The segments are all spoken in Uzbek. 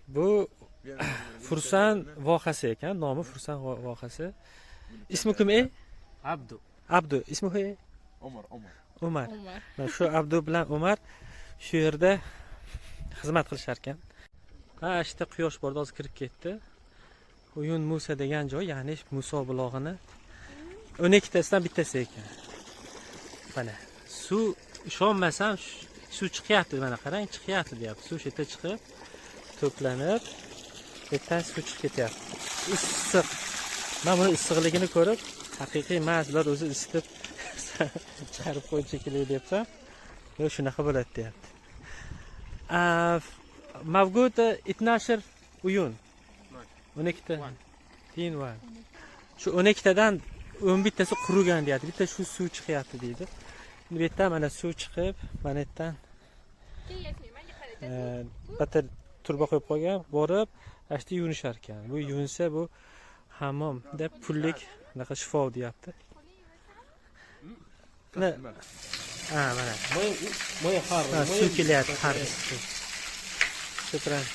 Bu Fursan vohasi ekan, nomi Fursan vohasi. İsmikum ey? Abdu. Abdu. İsmi ey? Umar. Umar. Mana shu Abdu bilan Umar shu yerda xizmat qilishar ekan. Ha, ishda quyosh bor, hozir kirib ketdi. Uyun Musa degan joy, ya'ni Muso bulog'ini 12 tasidan bittasi ekan. Mana suv ishonmasam suv chiqyapti, mana qarang, chiqyapti deyapti. Suv shu yerda chiqib to'planib, yerdan suv chiqib ketyapti. Issiq. Men buni issiqligini ko'rib, haqiqiy mazlar o'zi isitib chiqarib qo'ychi kerak debsam, yo shunaqa bo'ladi deyapti. Mavjud 12 uyun. 12 ta. Keyin var. Shu 12 tadan 11 tasi qurigan deyapti. Bitta shu suv chiqyapti deydi. Bu yerdan mana suv chiqib, mana yerdan bitta turba qo'yib qo'ygan, borib, ashta yuvinishar ekan. Bu yuvinsa bu hammom deb pullik bunaqa shifo deyapti. Mana. Mo'y xar. Suv kelyapti, har suv. Shukran.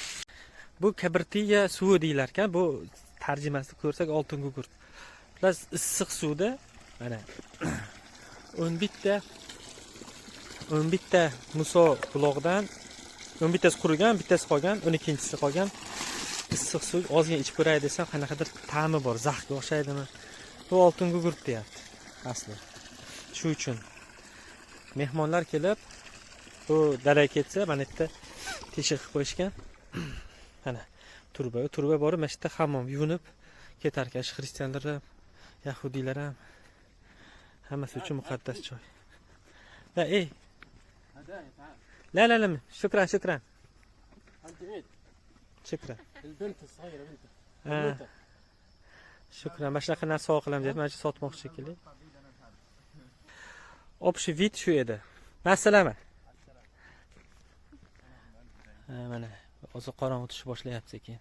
Bu kabritiya suvi deylar ekan. Bu tarjimasini ko'rsak oltin gugurt. Plus issiq suvda mana 11 ta Muso bulog'idan 11 tasi qurigan, bittasi qolgan, 12-chisi qolgan. Issiq suv ozgina ichib ko'ray desam, qanaqadir ta'mi bor, zaxga o'xshaydimi? Bu oltin gugurt deyapti asli. Shu uchun mehmonlar kelib, bu dalaga ketsa, mana yerda teshik qilib qo'yishgan. Mana turba borib, mana yerda hammom yuvinib ketar ekan. Xristianlar ham, yahudiylar ham hammasi uchun muqaddas joy. La ey. La. Shukran. Shukran. البنت الصغيرة بنت. Shukran. Mana shunaqa narsa sovg'a qilamiz deb, mana shu sotmoqchi shekilli. Общий вид shu edi. Assalom. Mana hozir qorong'i tushib boshlayapti ekan.